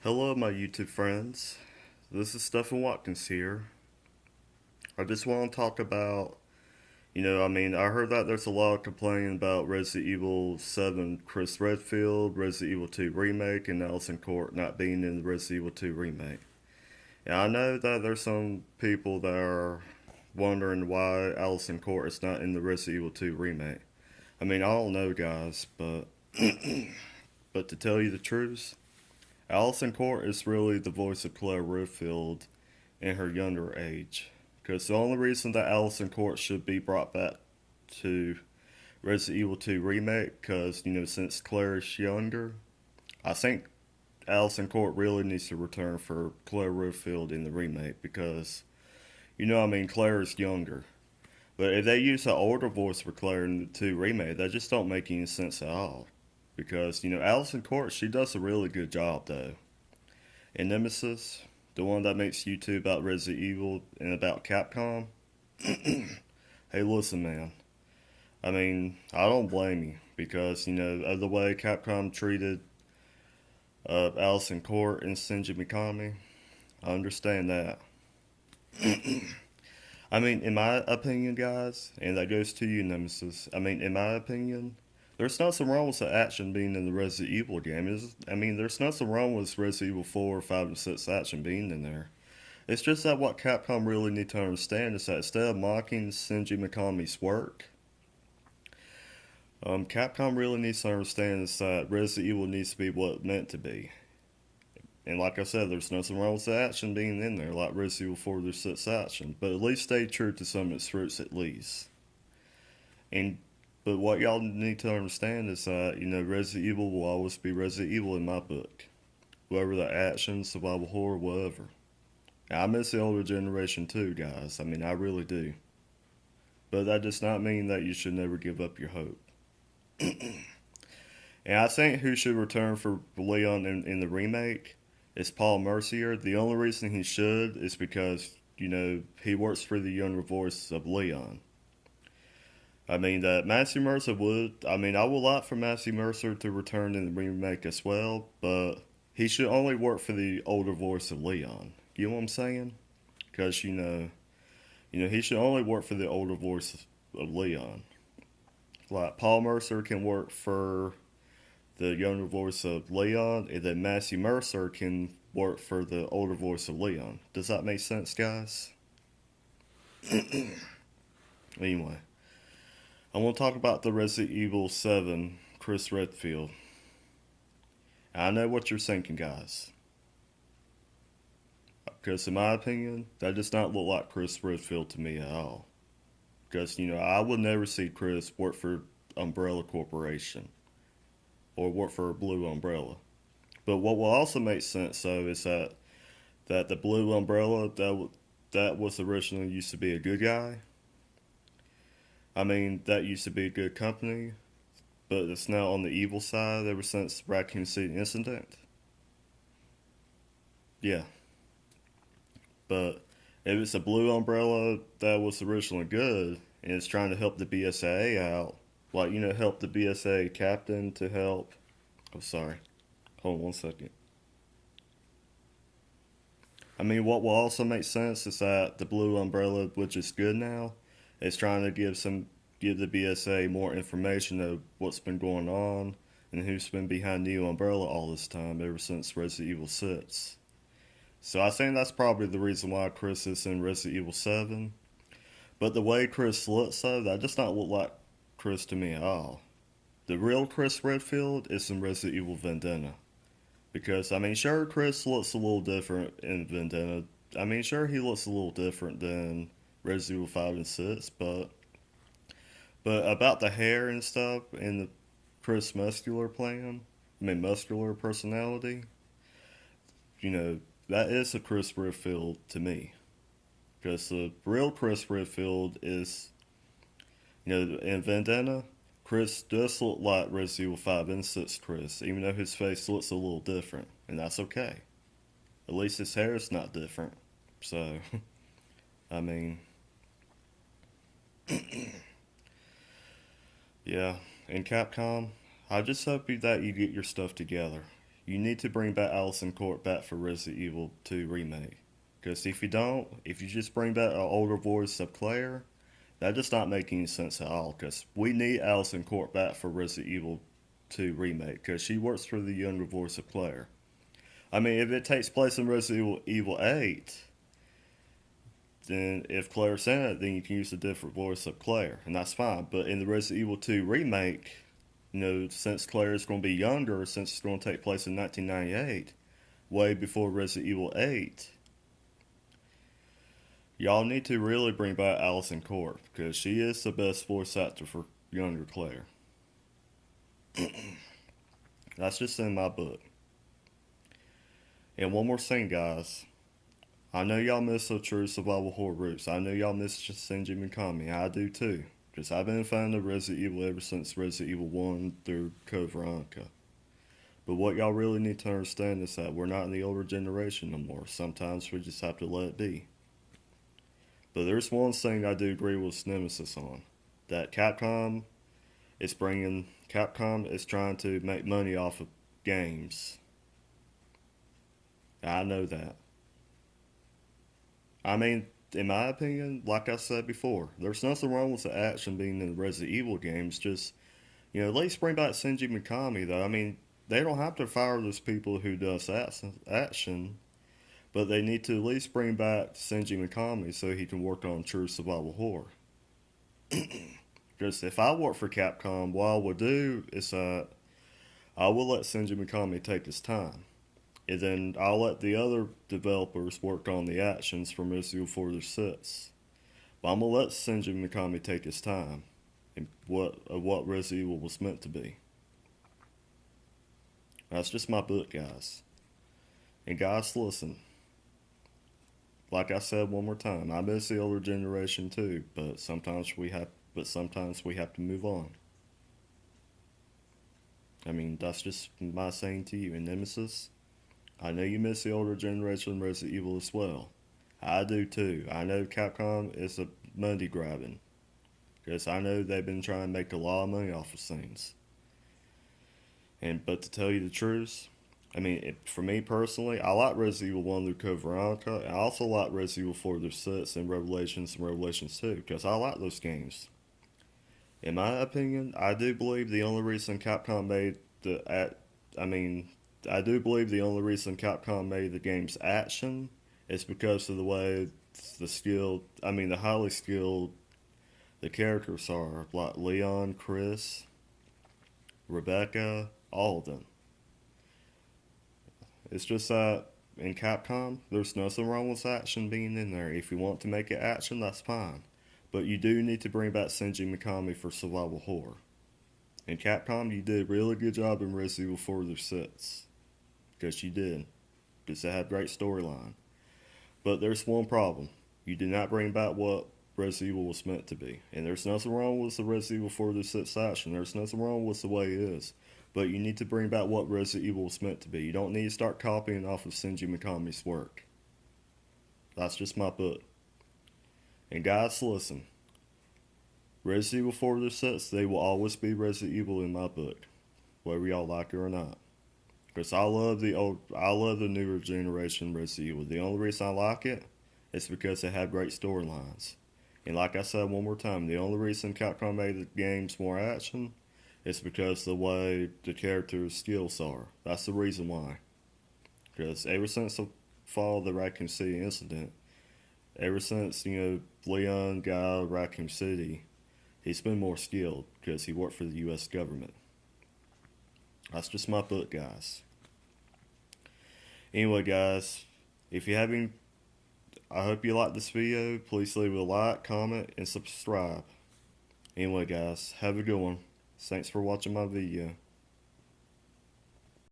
Hello, my YouTube friends. This is Stephen Watkins here. I just want to talk about, I heard that there's a lot of complaining about Resident Evil 7 Chris Redfield, Resident Evil 2 Remake, and Alyson Court not being in the Resident Evil 2 Remake. And I know that there's some people that are wondering why Alyson Court is not in the Resident Evil 2 Remake. I don't know, guys, but to tell you the truth, Alyson Court is really the voice of Claire Redfield in her younger age. Because the only reason that Alyson Court should be brought back to Resident Evil 2 Remake, because, since Claire is younger, I think Alyson Court really needs to return for Claire Redfield in the remake, because, Claire is younger. But if they use an older voice for Claire in the 2 remake, that just don't make any sense at all. Because, Alyson Court, she does a really good job, though. And Nemesis, the one that makes YouTube about Resident Evil and about Capcom, hey, listen, man. I don't blame you because, of the way Capcom treated Alyson Court and Shinji Mikami. I understand that. In my opinion, guys, and that goes to you, Nemesis, in my opinion, there's nothing wrong with the action being in the Resident Evil game. There's nothing wrong with Resident Evil 4, 5, and 6 action being in there. It's just that what Capcom really need to understand is that instead of mocking Shinji Mikami's work, Capcom really needs to understand is that Resident Evil needs to be what it's meant to be. And like I said, there's nothing wrong with the action being in there, like Resident Evil 4 through 6 action, but at least stay true to some of its roots at least. And but what y'all need to understand is that, Resident Evil will always be Resident Evil in my book. Whether the action, survival horror, whatever. And I miss the older generation too, guys. I really do. But that does not mean that you should never give up your hope. And I think who should return for Leon in the remake is Paul Mercier. The only reason he should is because, he works for the younger voice of Leon. That Matthew Mercer would. I would like for Matthew Mercer to return in the remake as well, but he should only work for the older voice of Leon. You know what I'm saying? Because he should only work for the older voice of Leon. Like Paul Mercer can work for the younger voice of Leon, and then Matthew Mercer can work for the older voice of Leon. Does that make sense, guys? Anyway. I want to talk about the Resident Evil 7 Chris Redfield. I know what you're thinking, guys. Because in my opinion, that does not look like Chris Redfield to me at all. Because, I would never see Chris work for Umbrella Corporation. Or work for Blue Umbrella. But what will also make sense, though, is that the Blue Umbrella, that was originally used to be a good guy. That used to be a good company, but it's now on the evil side ever since Raccoon City incident. Yeah, but if it's a blue umbrella that was originally good and it's trying to help the BSAA out, like, help the BSA captain to help. Oh, sorry. Hold on one second. What will also make sense is that the blue umbrella, which is good now, is trying to give the BSA more information of what's been going on and who's been behind Neo Umbrella all this time ever since Resident Evil 6. So I think that's probably the reason why Chris is in Resident Evil 7. But the way Chris looks, though, that does not look like Chris to me at all. The real Chris Redfield is in Resident Evil Vendetta. Because, sure, Chris looks a little different in Vendetta. Sure, he looks a little different than Resident Evil 5 and 6, but about the hair and stuff and the Chris muscular muscular personality, that is a Chris Redfield to me. Because the real Chris Redfield is, in Vendetta, Chris does look like Resident Evil 5 and 6 Chris, even though his face looks a little different, and that's okay. At least his hair is not different. So, I mean, yeah. And Capcom, I just hope that you get your stuff together. you need to bring back Alyson Court back for Resident Evil 2 Remake. Because if you don't, if you just bring back an older voice of Claire, that does not make any sense at all. Because we need Alyson Court back for Resident Evil 2 Remake. Because she works for the younger voice of Claire. I mean, if it takes place in Resident Evil 8, then if Claire's in it, then you can use a different voice of Claire, and that's fine. But in the Resident Evil 2 remake, since Claire is going to be younger, since it's going to take place in 1998, way before Resident Evil 8, y'all need to really bring back Alyson Court, because she is the best voice actor for younger Claire. That's just in my book. And one more thing, guys. I know y'all miss the true survival horror roots. I know y'all miss Shinji Mikami. I do too. Because I've been a fan of Resident Evil ever since Resident Evil 1 through Code Veronica. But what y'all really need to understand is that we're not in the older generation no more. Sometimes we just have to let it be. But there's one thing I do agree with Nemesis on. That Capcom is trying to make money off of games. I know that. I mean, in my opinion, like I said before, there's nothing wrong with the action being in the Resident Evil games. Just, at least bring back Shinji Mikami, though. I mean, they don't have to fire those people who does action, but they need to at least bring back Shinji Mikami so he can work on true survival horror. Because if I work for Capcom, what I would do is I will let Shinji Mikami take his time. And then I'll let the other developers work on the actions from Resident Evil 4 to 6. But I'm going to let Shinji Mikami take his time in what Resident Evil was meant to be. That's just my book, guys. And guys, listen. Like I said one more time, I miss the older generation too, but sometimes we have to move on. I mean, that's just my saying to you. And Nemesis, I know you miss the older generation Resident Evil as well. I do too. I know Capcom is a money grabbing. Because I know they've been trying to make a lot of money off of things. But to tell you the truth, I mean, for me personally, I like Resident Evil 1 through Code Veronica. And I also like Resident Evil 4 through 6 and Revelations 2. Because I like those games. In my opinion, I do believe the only reason Capcom made the game's action is because of the way the highly skilled the characters are, like Leon, Chris, Rebecca, all of them. It's just that in Capcom, there's nothing wrong with action being in there. If you want to make it action, that's fine. But you do need to bring back Shinji Mikami for survival horror. In Capcom, you did a really good job in Resident Evil 4 through 6. Because you did. Because they had great storyline. But there's one problem. You did not bring back what Resident Evil was meant to be. And there's nothing wrong with the Resident Evil 4 through 6 action. There's nothing wrong with the way it is. But you need to bring back what Resident Evil was meant to be. You don't need to start copying off of Shinji Mikami's work. That's just my book. And guys, listen. Resident Evil 4 through 6, they will always be Resident Evil in my book. Whether y'all like it or not. Because I love the newer generation Resident Evil. The only reason I like it is because they have great storylines. And like I said one more time, the only reason Capcom made the games more action is because the way the characters' skills are. That's the reason why. Because ever since the fall of the Raccoon City incident, ever since, Leon got out of Raccoon City, he's been more skilled because he worked for the U.S. government. That's just my book, guys. Anyway, guys, I hope you liked this video. Please leave a like, comment, and subscribe. Anyway, guys, have a good one. Thanks for watching my video.